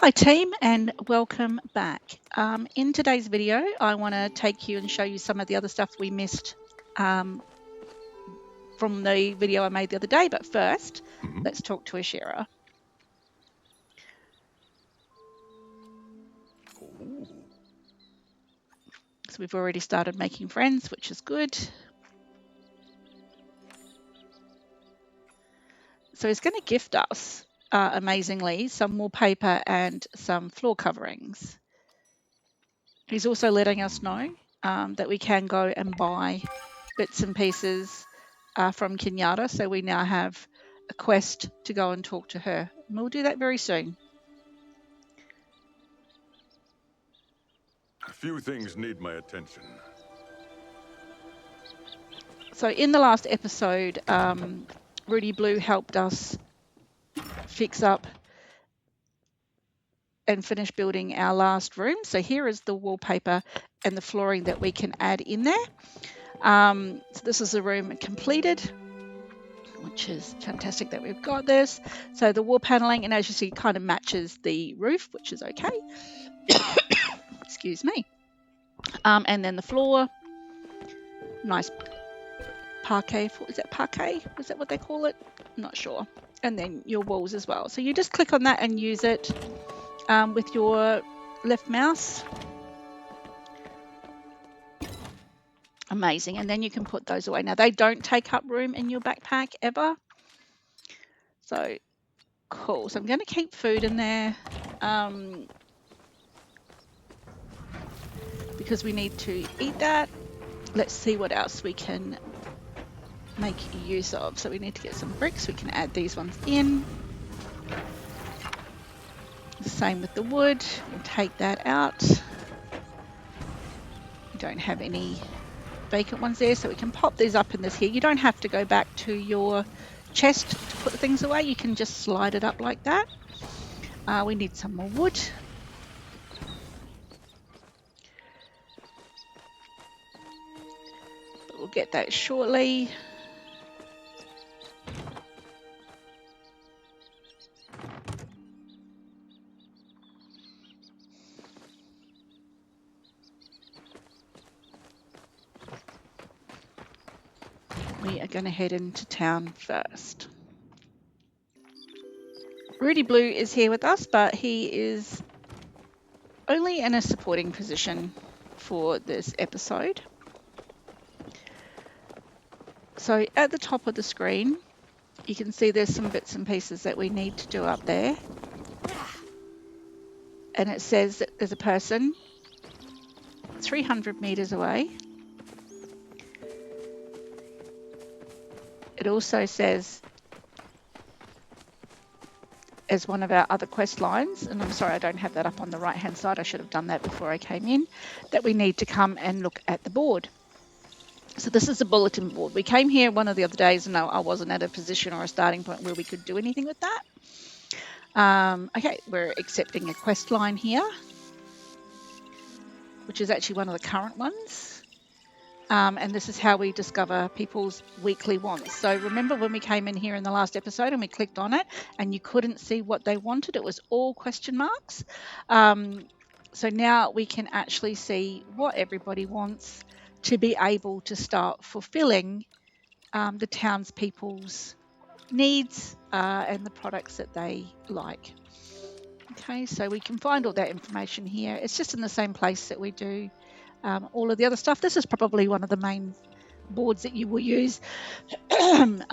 Hi team, and welcome back. In today's video I want to take you and show you some of the other stuff we missed from the video I made the other day, but first let's talk to Ashira. So we've already started making friends, which is good. So he's going to gift us, amazingly, some wallpaper and some floor coverings. He's also letting us know that we can go and buy bits and pieces from Kenyatta, so we now have a quest to go and talk to her. And we'll do that very soon. A few things need my attention. So in the last episode, Rudy Blue helped us fix up and finish building our last room. So here is the wallpaper and the flooring that we can add in there. So this is the room completed, which is fantastic that we've got this. So the wall paneling, and as you see, kind of matches the roof, which is okay. Excuse me. And then the floor, nice parquet. Is that parquet? Is that what they call it? I'm not sure. And then your walls as well. So you just click on that and use it with your left mouse. Amazing. And then you can put those away. Now they don't take up room in your backpack ever. So cool. So I'm going to keep food in there because we need to eat that. Let's see what else we can make use of. So we need to get some bricks. We can add these ones in. Same with the wood. We'll take that out. We don't have any vacant ones there, so we can pop these up in this here. You don't have to go back to your chest to put things away. You can just slide it up like that. We need some more wood. But we'll get that shortly. We are going to head into town first. Rudy Blue is here with us, but he is only in a supporting position for this episode. So at the top of the screen, you can see there's some bits and pieces that we need to do up there. And it says that there's a person 300 meters away. It also says, as one of our other quest lines, and I'm sorry I don't have that up on the right hand side, I should have done that before I came in, that we need to come and look at the board. So this is a bulletin board. We came here one of the other days and I wasn't at a position or a starting point where we could do anything with that. Okay, we're accepting a quest line here, which is actually one of the current ones. And this is how we discover people's weekly wants. So remember when we came in here in the last episode and we clicked on it and you couldn't see what they wanted? It was all question marks. So now we can actually see what everybody wants to be able to start fulfilling the townspeople's needs and the products that they like. Okay, so we can find all that information here. It's just in the same place that we do all of the other stuff. This is probably one of the main boards that you will use to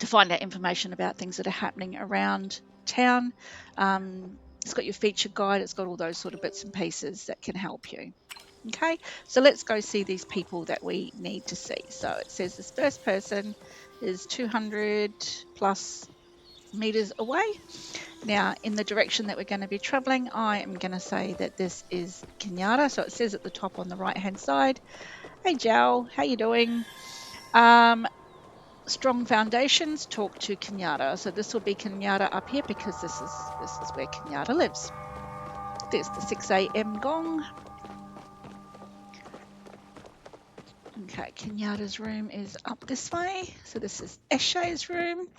find out information about things that are happening around town. It's got your feature guide. It's got all those sort of bits and pieces that can help you. Okay, so let's go see these people that we need to see. So it says this first person is 200 plus meters away. Now, in the direction that we're going to be traveling, I am going to say that this is Kenyatta. So it says at the top on the right-hand side, hey, Joe, how you doing? Strong foundations, talk to Kenyatta. So this will be Kenyatta up here because this is where Kenyatta lives. There's the 6 a.m. gong. Okay, Kenyatta's room is up this way. So this is Eshe's room.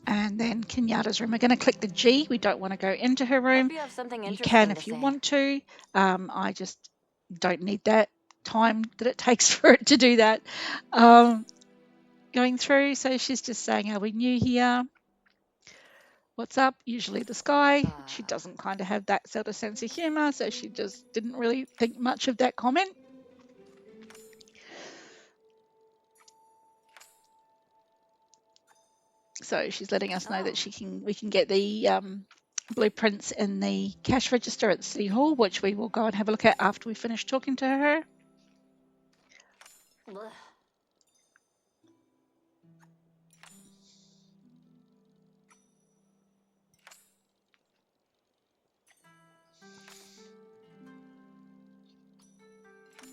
And then Kenyatta's room. We're going to click the G. We don't want to go into her room. Hope you have something You interesting can to if you say. want to. I just don't need that time that it takes for it to do that. Going through. So she's just saying, are we new here? What's up? Usually the sky. She doesn't kind of have that sort of sense of humour, so she just didn't really think much of that comment. So she's letting us know that we can get the blueprints in the cash register at City Hall, which we will go and have a look at after we finish talking to her. Ugh.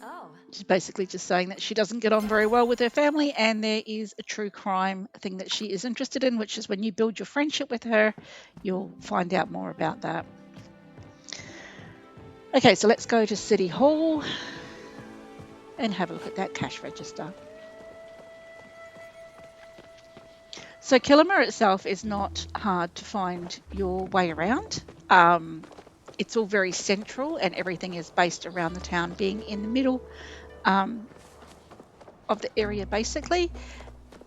Oh. She's basically just saying that she doesn't get on very well with her family, and there is a true crime thing that she is interested in, which is when you build your friendship with her, you'll find out more about that. Okay, so let's go to City Hall and have a look at that cash register. So Killamur itself is not hard to find your way around. It's all very central, and everything is based around the town being in the middle of the area, basically.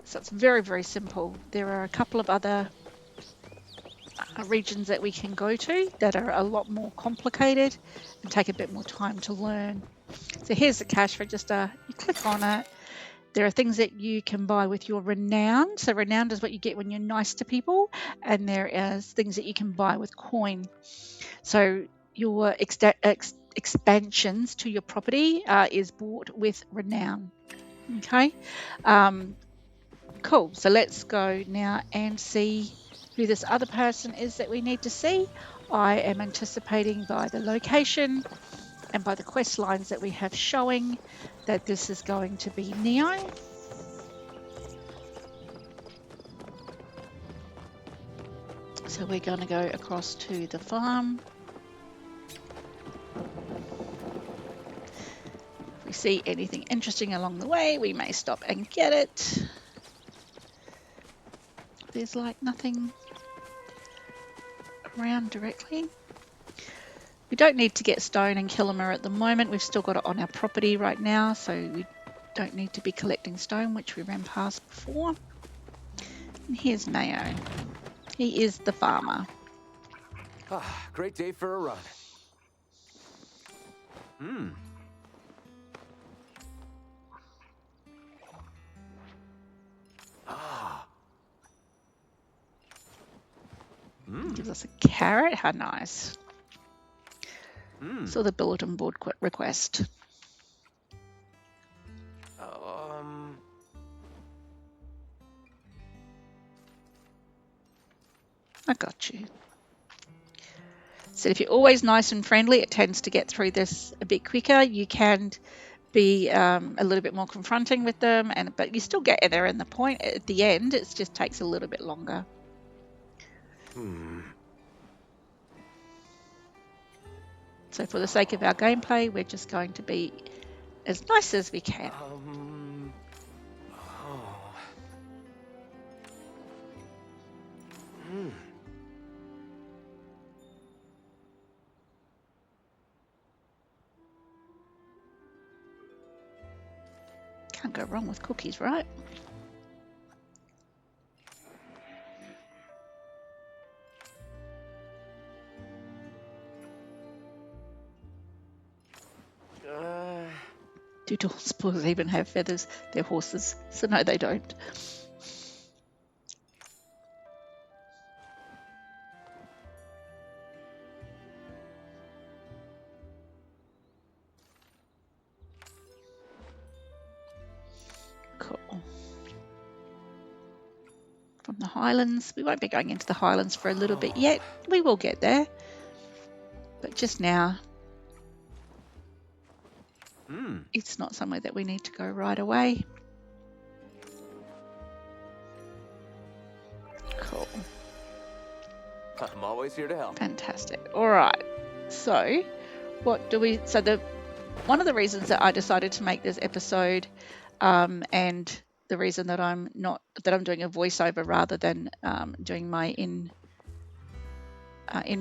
So it's very, very simple. There are a couple of other regions that we can go to that are a lot more complicated and take a bit more time to learn. So here's the cash register. You click on it. There are things that you can buy with your renown. So renown is what you get when you're nice to people, and there is things that you can buy with coin. So your expansions to your property is bought with renown. Okay, cool. So let's go now and see who this other person is that we need to see. I am anticipating by the location and by the quest lines that we have showing that this is going to be Neo. So we're going to go across to the farm. If we see anything interesting along the way, we may stop and get it. There's like nothing around directly. We don't need to get stone and Killamur at the moment. We've still got it on our property right now, so we don't need to be collecting stone, which we ran past before. And here's Neo. He is the farmer. Great day for a run. Gives us a carrot. How nice. So the bulletin board request. I got you. So if you're always nice and friendly, it tends to get through this a bit quicker. You can be a little bit more confronting with them, but you still get there in the point at the end. It just takes a little bit longer. So for the sake of our gameplay, we're just going to be as nice as we can. Can't go wrong with cookies, right? Do Dollspurs even have feathers? They're horses, so no, they don't. Cool. From the Highlands. We won't be going into the Highlands for a little bit yet. We will get there. But just now, it's not somewhere that we need to go right away. Cool. I'm always here to help. Fantastic. All right. So, one of the reasons that I decided to make this episode and the reason that I'm doing a voiceover rather than doing my in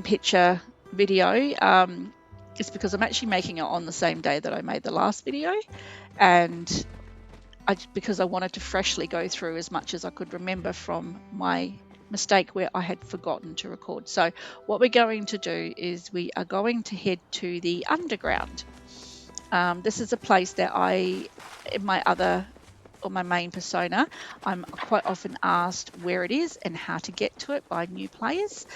picture video is because I'm actually making it on the same day that I made the last video, and because I wanted to freshly go through as much as I could remember from my mistake where I had forgotten to record. So what we're going to do is we are going to head to the underground. This is a place that in my main persona, I'm quite often asked where it is and how to get to it by new players.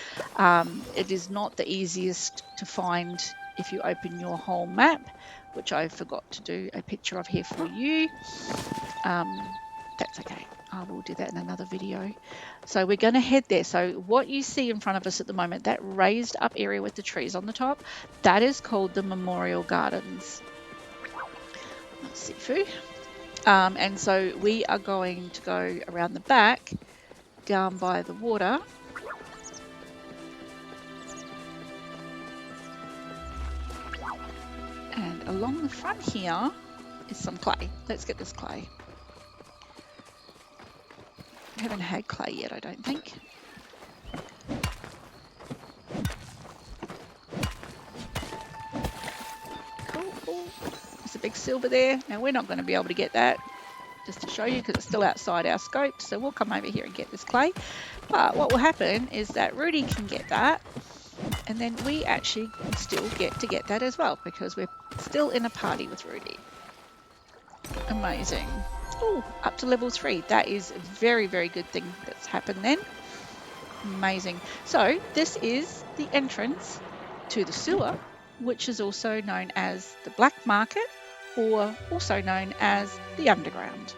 It is not the easiest to find if you open your whole map, which I forgot to do a picture of here for you. That's okay. I will do that in another video. So we're going to head there. So what you see in front of us at the moment, that raised up area with the trees on the top, that is called the Memorial Gardens. Sifu. And so we are going to go around the back, down by the water. And along the front here is some clay. Let's get this clay. We haven't had clay yet, I don't think. Cool. There's a big silver there. Now we're not going to be able to get that, just to show you, because it's still outside our scope. So we'll come over here and get this clay. But what will happen is that Rudy can get that, and then we actually still get to get that as well, because we're still in a party with Rudy. Amazing. Oh, up to level 3. That is a very, very good thing that's happened then. Amazing. So this is the entrance to the sewer, which is also known as the black market, or also known as the underground.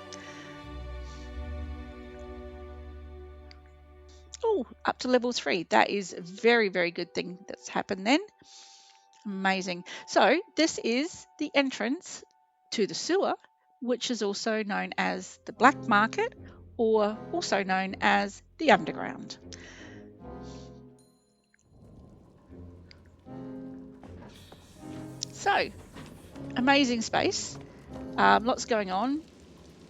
Oh, up to level 3. That is a very, very good thing that's happened then. Amazing. So this is the entrance to the sewer, which is also known as the black market, or also known as the underground. So, amazing space, lots going on,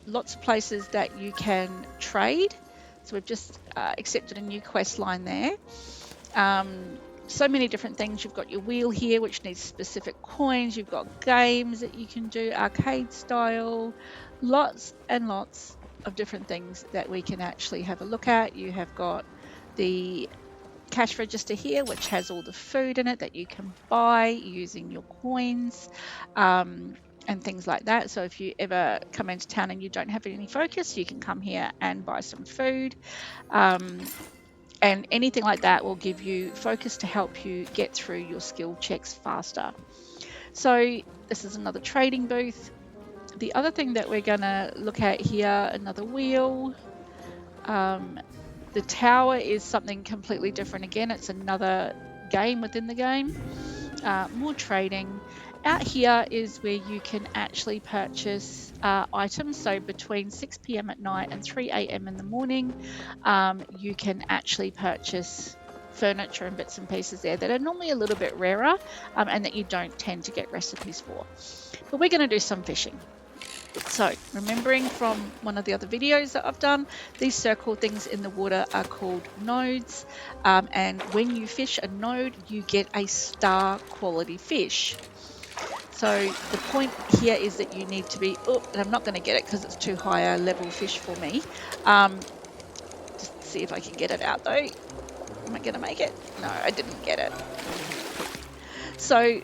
lots of places that you can trade. So we've just accepted a new quest line there. So many different things. You've got your wheel here, which needs specific coins. You've got games that you can do, arcade style, lots and lots of different things that we can actually have a look at. You have got the cash register here, which has all the food in it that you can buy using your coins, and things like that. So if you ever come into town and you don't have any focus, you can come here and buy some food. And anything like that will give you focus to help you get through your skill checks faster. So this is another trading booth. The other thing that we're going to look at here, another wheel. The tower is something completely different again. It's another game within the game. More trading. Out here is where you can actually purchase items. So between 6 p.m. at night and 3 a.m. in the morning, you can actually purchase furniture and bits and pieces there that are normally a little bit rarer, and that you don't tend to get recipes for. But we're going to do some fishing. So remembering from one of the other videos that I've done, these circle things in the water are called nodes, and when you fish a node, you get a star quality fish. So the point here is that you need to be, and I'm not going to get it because it's too high a level fish for me. Just see if I can get it out though. Am I going to make it? No, I didn't get it. So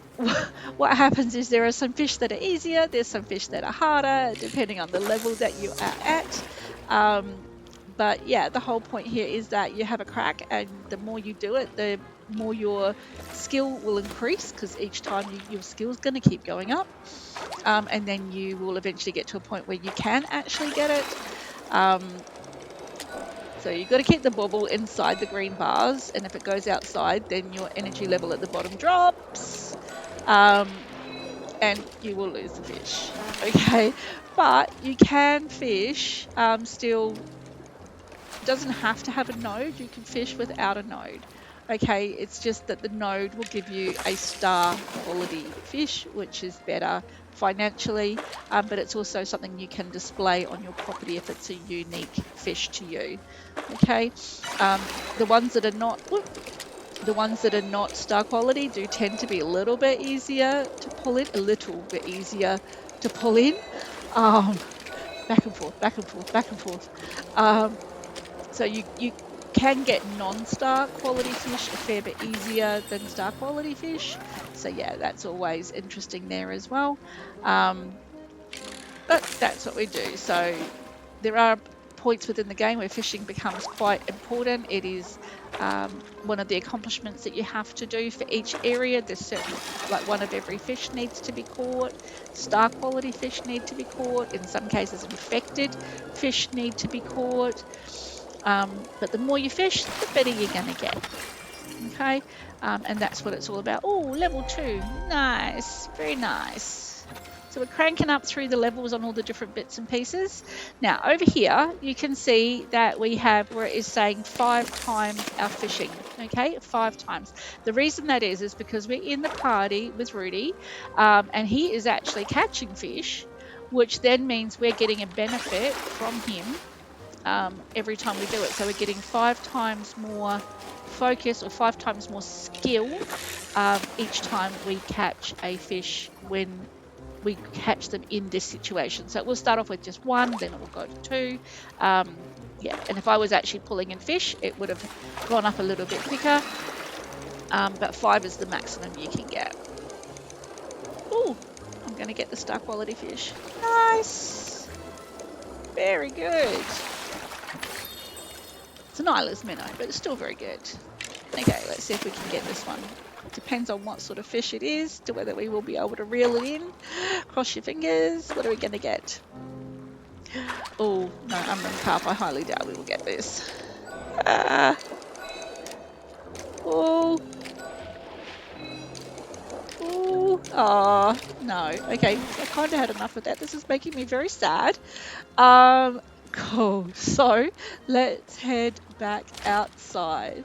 what happens is there are some fish that are easier, there's some fish that are harder, depending on the level that you are at. But yeah, the whole point here is that you have a crack, and the more you do it, the more your skill will increase, because each time your skill is going to keep going up. And then you will eventually get to a point where you can actually get it. So you've got to keep the bauble inside the green bars, and if it goes outside, then your energy level at the bottom drops, and you will lose the fish. Okay, but you can fish still. Doesn't have to have a node. You can fish without a node. Okay, it's just that the node will give you a star quality fish, which is better financially, but it's also something you can display on your property if it's a unique fish to you. Okay, the ones that are not, the ones that are not star quality do tend to be a little bit easier to pull in, a little bit easier to pull in. Um, Back and forth, back and forth, back and forth. Um, so you can get non-star quality fish a fair bit easier than star quality fish. So yeah, that's always interesting there as well. Um, but that's what we do. So there are points within the game where fishing becomes quite important. It is one of the accomplishments that you have to do for each area. There's certain, like one of every fish needs to be caught. Star quality fish need to be caught. In some cases, infected fish need to be caught. But the more you fish, the better you're going to get. Okay, and that's what it's all about. Oh, level 2, nice, very nice. So we're cranking up through the levels on all the different bits and pieces. Now over here, you can see that we have where it is saying 5 times our fishing. Okay, 5 times. The reason that is because we're in the party with Rudy, and he is actually catching fish, which then means we're getting a benefit from him every time we do it. So we're getting 5 times more focus or 5 times more skill each time we catch a fish when we catch them in this situation. So we'll start off with just 1, then it will go to 2. Yeah, and if I was actually pulling in fish, it would have gone up a little bit quicker. But 5 is the maximum you can get. Oh, I'm going to get the star quality fish. Nice. Very good. It's an eyeless minnow, but it's still very good. Okay, let's see if we can get this one. Depends on what sort of fish it is, to whether we will be able to reel it in. Cross your fingers. What are we going to get? Oh, no, Umbrella carp. I highly doubt we will get this. Oh. Oh, no. Okay, I kind of had enough of that. This is making me very sad. Cool. So let's head back outside.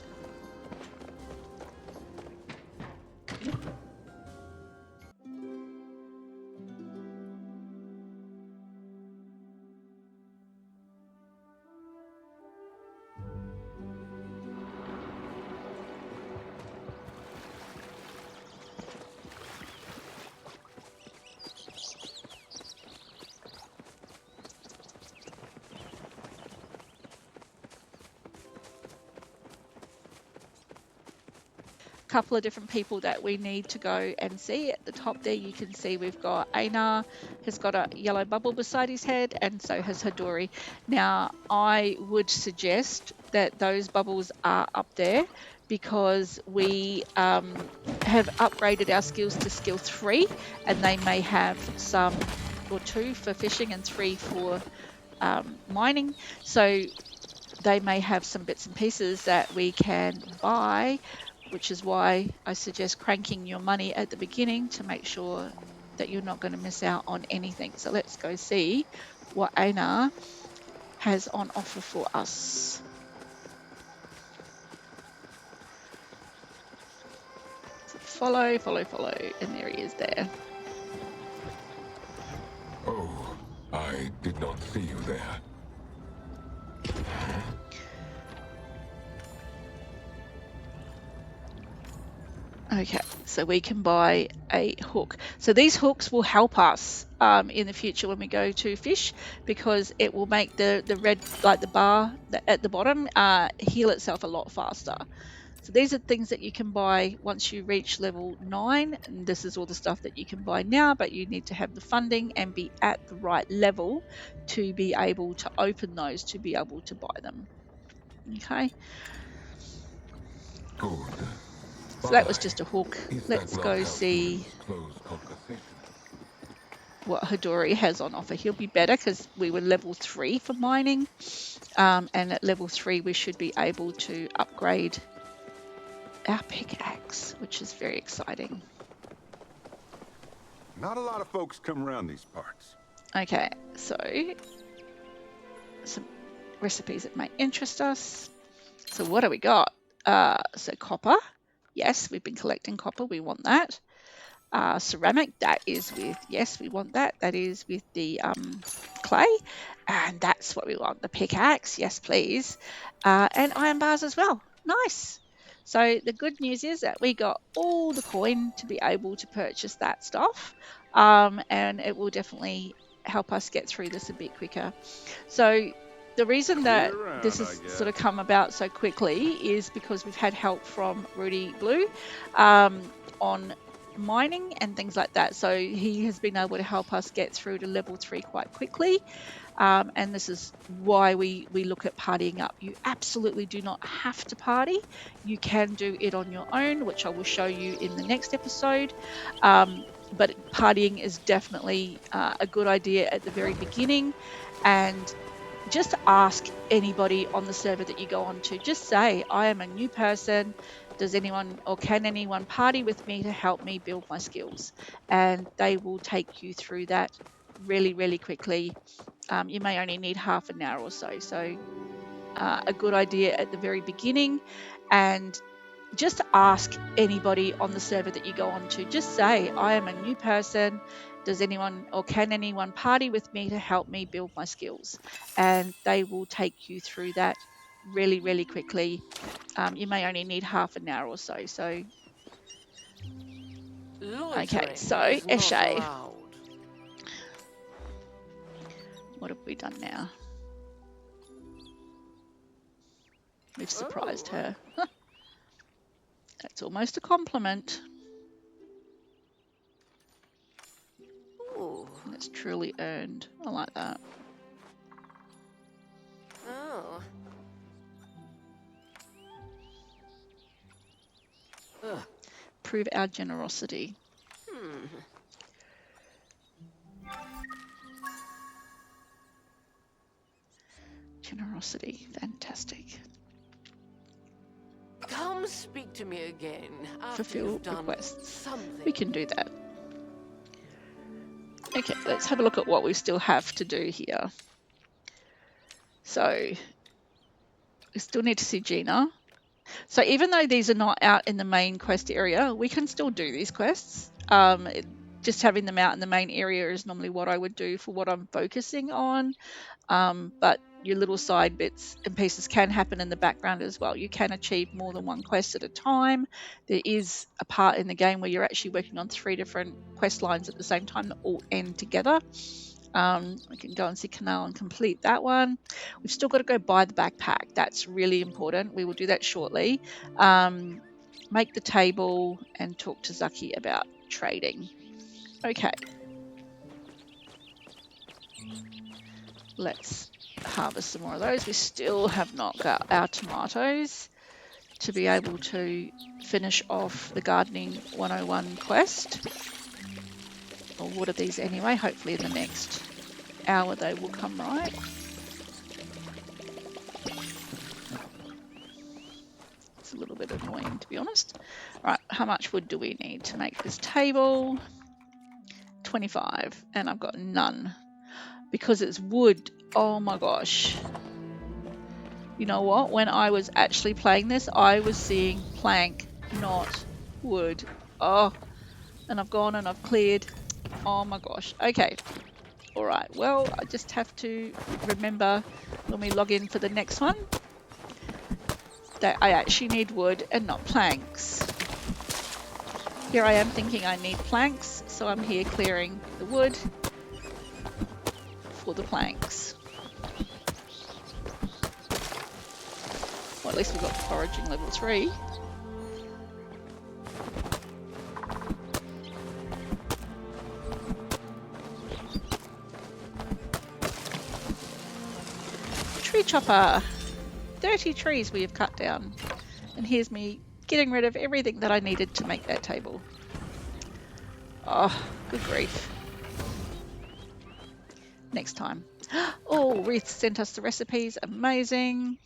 Couple of different people that we need to go and see. At the top there you can see we've got Einar has got a yellow bubble beside his head, and so has Hadori. Now I would suggest that those bubbles are up there because we have upgraded our skills to skill 3, and they may have some, or 2 for fishing and 3 for mining, so they may have some bits and pieces that we can buy, which is why I suggest cranking your money at the beginning to make sure that you're not going to miss out on anything. So let's go see what Einar has on offer for us. So follow, follow, follow, and there he is there. Oh, I did not see you there. Okay, so we can buy a hook. So these hooks will help us in the future when we go to fish, because it will make the red, like the bar at the bottom, heal itself a lot faster. So these are things that you can buy once you reach level 9. And this is all the stuff that you can buy now, but you need to have the funding and be at the right level to be able to open those, to be able to buy them. Okay. Good. So that was just a hook. Is that Let's not go how see humans close conversation? what Hadori has on offer. He'll be better because we were level 3 for mining. And at level 3, we should be able to upgrade our pickaxe, which is very exciting. Not a lot of folks come around these parts. Okay, so some recipes that may interest us. So what do we got? So copper, yes, we've been collecting copper, we want that. Ceramic, that is with, yes, we want that. That is with the clay, and that's what we want. The pickaxe, yes, please. And iron bars as well. Nice. So the good news is that we got all the coin to be able to purchase that stuff, and it will definitely help us get through this a bit quicker. So the reason that this has sort of come about so quickly is because we've had help from Rudy Blue on mining and things like that. So he has been able to help us get through to level 3 quite quickly. And this is why we look at partying up. You absolutely do not have to party. You can do it on your own, which I will show you in the next episode. But partying is definitely a good idea at the very beginning. And just ask anybody on the server that you go on to. Just say, I am a new person. Does anyone or can anyone party with me to help me build my skills? And they will take you through that really, really quickly. You may only need half an hour or so. So a good idea at the very beginning. And just ask anybody on the server that you go on to. Just say, I am a new person. Does anyone or can anyone party with me to help me build my skills? And they will take you through that really, really quickly. You may only need half an hour or so. So, okay, so Eshe, what have we done now? We've surprised her. That's almost a compliment. Ooh. That's truly earned. I like that. Oh. Prove our generosity. Generosity, fantastic. Come speak to me again after Fulfill you've done requests. something. We can do that. Okay, let's have a look at what we still have to do here. So we still need to see Gina. So even though these are not out in the main quest area, we can still do these quests. Just having them out in the main area is normally what I would do for what I'm focusing on. But your little side bits and pieces can happen in the background as well. You can achieve more than one quest at a time. There is a part in the game where you're actually working on 3 different quest lines at the same time that all end together. We can go and see Canal and complete that one. We've still got to go buy the backpack. That's really important. We will do that shortly. Make the table and talk to Zaki about trading. Okay. Let's harvest some more of those. We still have not got our tomatoes to be able to finish off the Gardening 101 quest. Or what are these anyway? Hopefully in the next hour they will come right. It's a little bit annoying, to be honest. Right, how much wood do we need to make this table? 25, and I've got none. Because it's wood, oh my gosh. You know what? When I was actually playing this, I was seeing plank, not wood. Oh, and I've gone and I've cleared. Oh my gosh. Okay. All right. Well, I just have to remember when we log in for the next one that I actually need wood and not planks. Here I am thinking I need planks, so I'm here clearing the wood for the planks. Well, at least we've got foraging level 3. Tree chopper! 30 trees we have cut down. And here's me getting rid of everything that I needed to make that table. Oh, good grief. Next time. Oh, Reith sent us the recipes. Amazing.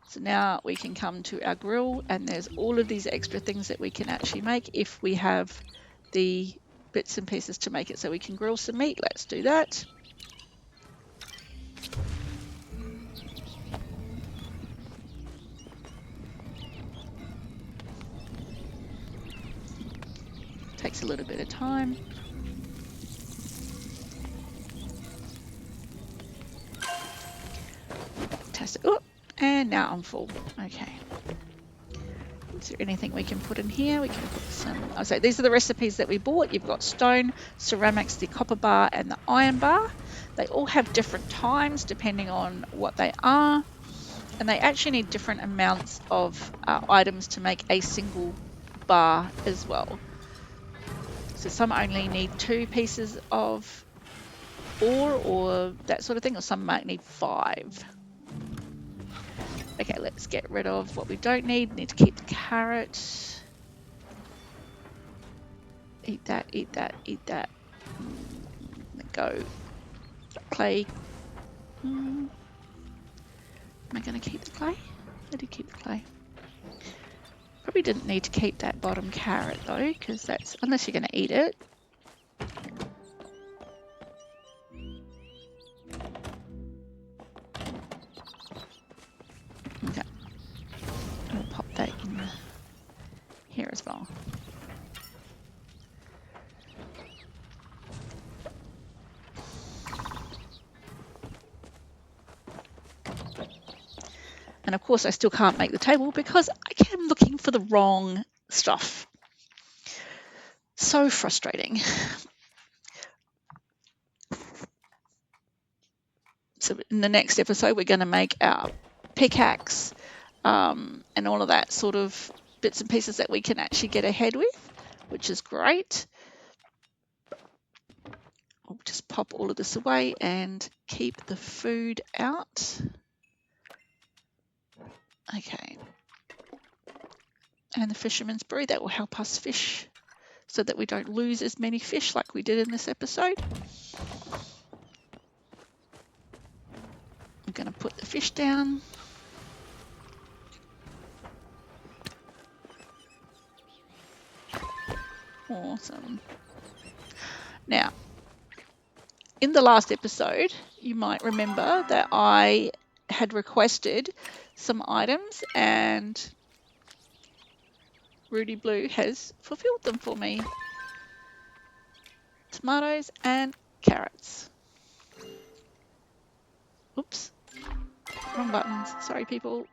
So now we can come to our grill, and there's all of these extra things that we can actually make if we have the bits and pieces to make it. So we can grill some meat. Let's do that. Takes a little bit of time. Fantastic. Oh, and now I'm full. Okay. Is there anything we can put in here? We can put some, I'll say these are the recipes that we bought. You've got stone, ceramics, the copper bar and the iron bar. They all have different times depending on what they are. And they actually need different amounts of items to make a single bar as well. So some only need 2 pieces of ore or that sort of thing, or some might need 5. Okay, let's get rid of what we don't need. Need to keep the carrot. Eat that, eat that, eat that. Go. Clay. Am I going to keep the clay? I did keep the clay. Probably didn't need to keep that bottom carrot though, because that's, unless you're going to eat it. Okay. I'll pop that in here as well. And of course I still can't make the table because I am looking for the wrong stuff. So frustrating. So in the next episode we're going to make our pickaxe and all of that sort of bits and pieces that we can actually get ahead with, which is great. I'll just pop all of this away and keep the food out. Okay. And the fisherman's brew, that will help us fish so that we don't lose as many fish like we did in this episode. I'm going to put the fish down. Awesome. Now, in the last episode, you might remember that I had requested some items and Rudy Blue has fulfilled them for me. Tomatoes and carrots. Oops, wrong buttons. Sorry, people.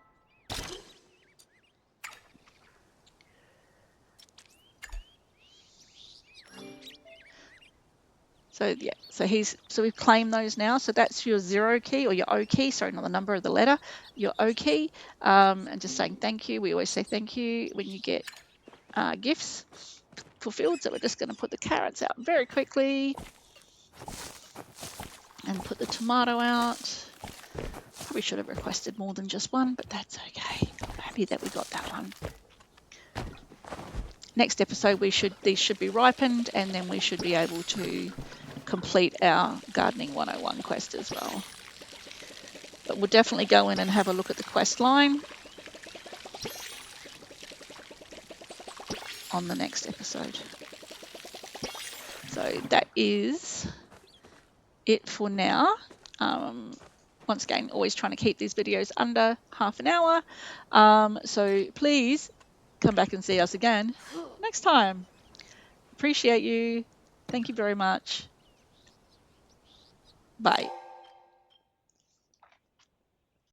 So yeah, so we've claimed those now. So that's your 0 key or your O key. Sorry, not the number of the letter. Your O key, and just saying thank you. We always say thank you when you get gifts fulfilled. So we're just going to put the carrots out very quickly and put the tomato out. Probably should have requested more than just one, but that's okay. I'm happy that we got that one. Next episode, these should be ripened, and then we should be able to complete our Gardening 101 quest as well. But we'll definitely go in and have a look at the quest line on the next episode. So that is it for now. Once again, always trying to keep these videos under half an hour. So please come back and see us again next time. Appreciate you. Thank you very much. Bye.